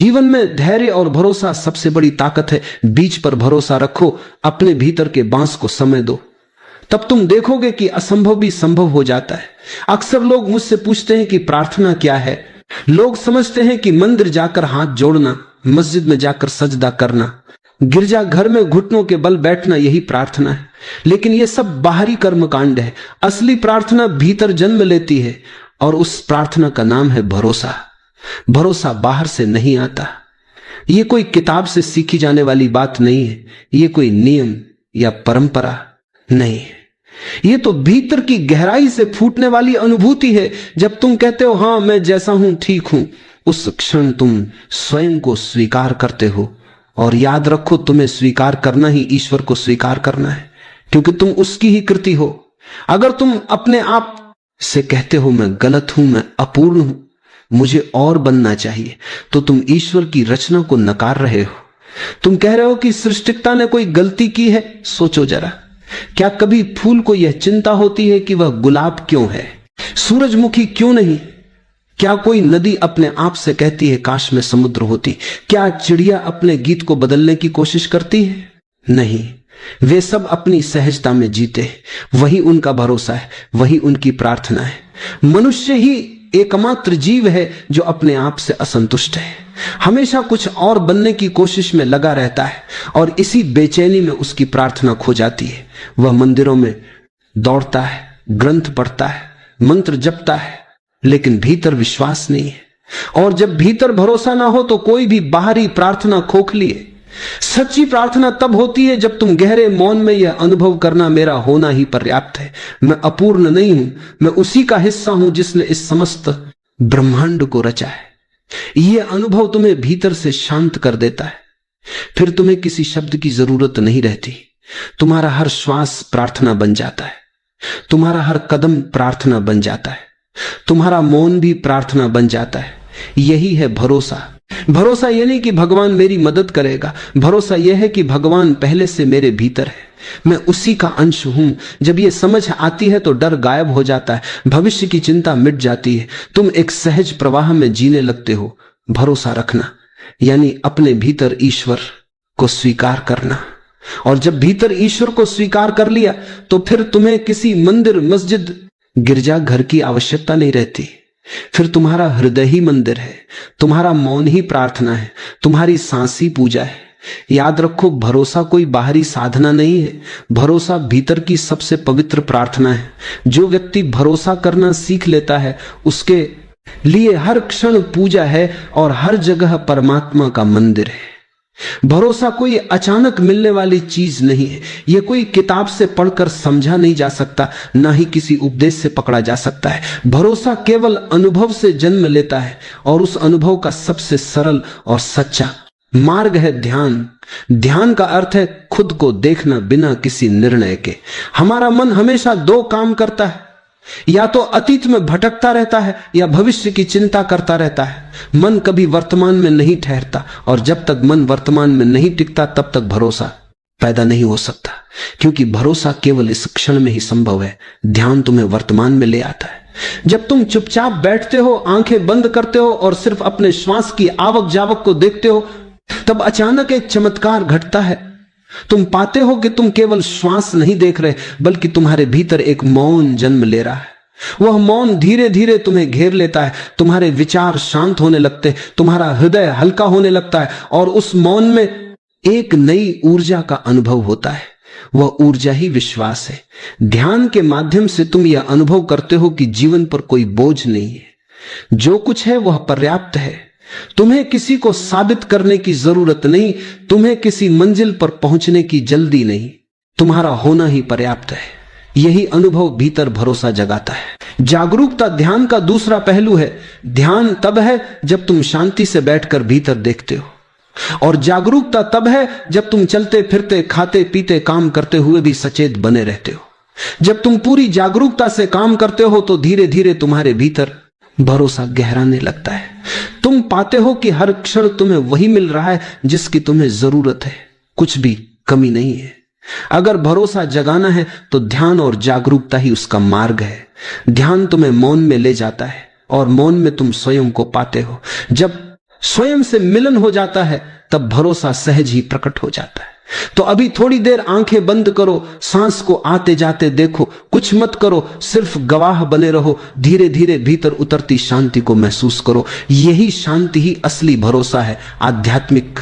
जीवन में धैर्य और भरोसा सबसे बड़ी ताकत है। बीज पर भरोसा रखो, अपने भीतर के बांस को समय दो, तब तुम देखोगे कि असंभव भी संभव हो जाता है। अक्सर लोग मुझसे पूछते हैं कि प्रार्थना क्या है। लोग समझते हैं कि मंदिर जाकर हाथ जोड़ना, मस्जिद में जाकर सजदा करना, गिरजा घर में घुटनों के बल बैठना यही प्रार्थना है। लेकिन यह सब बाहरी कर्मकांड है। असली प्रार्थना भीतर जन्म लेती है और उस प्रार्थना का नाम है भरोसा। भरोसा बाहर से नहीं आता। यह कोई किताब से सीखी जाने वाली बात नहीं है। यह कोई नियम या परंपरा नहीं है। यह तो भीतर की गहराई से फूटने वाली अनुभूति है। जब तुम कहते हो हां मैं जैसा हूं ठीक हूं, उस क्षण तुम स्वयं को स्वीकार करते हो। और याद रखो, तुम्हें स्वीकार करना ही ईश्वर को स्वीकार करना है, क्योंकि तुम उसकी ही कृति हो। अगर तुम अपने आप से कहते हो मैं गलत हूं, मैं अपूर्ण हूं, मुझे और बनना चाहिए, तो तुम ईश्वर की रचना को नकार रहे हो। तुम कह रहे हो कि सृष्टिकर्ता ने कोई गलती की है। सोचो जरा, क्या कभी फूल को यह चिंता होती है कि वह गुलाब क्यों है, सूरजमुखी क्यों नहीं? क्या कोई नदी अपने आप से कहती है काश में समुद्र होती? क्या चिड़िया अपने गीत को बदलने की कोशिश करती है? नहीं, वे सब अपनी सहजता में जीते। वही उनका भरोसा है, वही उनकी प्रार्थना है। मनुष्य ही एकमात्र जीव है जो अपने आप से असंतुष्ट है, हमेशा कुछ और बनने की कोशिश में लगा रहता है और इसी बेचैनी में उसकी प्रार्थना खो जाती है। वह मंदिरों में दौड़ता है, ग्रंथ पढ़ता है, मंत्र जपता है, लेकिन भीतर विश्वास नहीं है। और जब भीतर भरोसा ना हो तो कोई भी बाहरी प्रार्थना खोखली है। सच्ची प्रार्थना तब होती है जब तुम गहरे मौन में यह अनुभव करना मेरा होना ही पर्याप्त है, मैं अपूर्ण नहीं हूं, मैं उसी का हिस्सा हूं जिसने इस समस्त ब्रह्मांड को रचा है। यह अनुभव तुम्हें भीतर से शांत कर देता है। फिर तुम्हें किसी शब्द की जरूरत नहीं रहती। तुम्हारा हर श्वास प्रार्थना बन जाता है, तुम्हारा हर कदम प्रार्थना बन जाता है, तुम्हारा मौन भी प्रार्थना बन जाता है। यही है भरोसा। भरोसा यह नहीं कि भगवान मेरी मदद करेगा, भरोसा यह है कि भगवान पहले से मेरे भीतर है, मैं उसी का अंश हूं। जब यह समझ आती है तो डर गायब हो जाता है, भविष्य की चिंता मिट जाती है, तुम एक सहज प्रवाह में जीने लगते हो। भरोसा रखना यानी अपने भीतर ईश्वर को स्वीकार करना। और जब भीतर ईश्वर को स्वीकार कर लिया तो फिर तुम्हें किसी मंदिर, मस्जिद, गिरजा घर की आवश्यकता नहीं रहती। फिर तुम्हारा हृदय ही मंदिर है, तुम्हारा मौन ही प्रार्थना है, तुम्हारी सांस ही पूजा है। याद रखो, भरोसा कोई बाहरी साधना नहीं है, भरोसा भीतर की सबसे पवित्र प्रार्थना है। जो व्यक्ति भरोसा करना सीख लेता है उसके लिए हर क्षण पूजा है और हर जगह परमात्मा का मंदिर है। भरोसा कोई अचानक मिलने वाली चीज नहीं है। यह कोई किताब से पढ़कर समझा नहीं जा सकता, ना ही किसी उपदेश से पकड़ा जा सकता है। भरोसा केवल अनुभव से जन्म लेता है और उस अनुभव का सबसे सरल और सच्चा मार्ग है ध्यान। ध्यान का अर्थ है खुद को देखना बिना किसी निर्णय के। हमारा मन हमेशा दो काम करता है, या तो अतीत में भटकता रहता है या भविष्य की चिंता करता रहता है। मन कभी वर्तमान में नहीं ठहरता और जब तक मन वर्तमान में नहीं टिकता तब तक भरोसा पैदा नहीं हो सकता, क्योंकि भरोसा केवल इस क्षण में ही संभव है। ध्यान तुम्हें वर्तमान में ले आता है। जब तुम चुपचाप बैठते हो, आंखें बंद करते हो और सिर्फ अपने श्वास की आवक जावक को देखते हो, तब अचानक एक चमत्कार घटता है। तुम पाते हो कि तुम केवल श्वास नहीं देख रहे, बल्कि तुम्हारे भीतर एक मौन जन्म ले रहा है। वह मौन धीरे धीरे तुम्हें घेर लेता है, तुम्हारे विचार शांत होने लगते, तुम्हारा हृदय हल्का होने लगता है और उस मौन में एक नई ऊर्जा का अनुभव होता है। वह ऊर्जा ही विश्वास है। ध्यान के माध्यम से तुम यह अनुभव करते हो कि जीवन पर कोई बोझ नहीं है, जो कुछ है वह पर्याप्त है। तुम्हें किसी को साबित करने की जरूरत नहीं, तुम्हें किसी मंजिल पर पहुंचने की जल्दी नहीं, तुम्हारा होना ही पर्याप्त है। यही अनुभव भीतर भरोसा जगाता है। जागरूकता ध्यान का दूसरा पहलू है। ध्यान तब है जब तुम शांति से बैठकर भीतर देखते हो, और जागरूकता तब है जब तुम चलते फिरते, खाते पीते, काम करते हुए भी सचेत बने रहते हो। जब तुम पूरी जागरूकता से काम करते हो तो धीरे धीरे तुम्हारे भीतर भरोसा गहराने लगता है। तुम पाते हो कि हर क्षण तुम्हें वही मिल रहा है जिसकी तुम्हें जरूरत है, कुछ भी कमी नहीं है। अगर भरोसा जगाना है तो ध्यान और जागरूकता ही उसका मार्ग है। ध्यान तुम्हें मौन में ले जाता है और मौन में तुम स्वयं को पाते हो। जब स्वयं से मिलन हो जाता है, तब भरोसा सहज ही प्रकट हो जाता है। तो अभी थोड़ी देर आंखें बंद करो, सांस को आते जाते देखो, कुछ मत करो, सिर्फ गवाह बने रहो। धीरे धीरे भीतर उतरती शांति को महसूस करो। यही शांति ही असली भरोसा है, आध्यात्मिक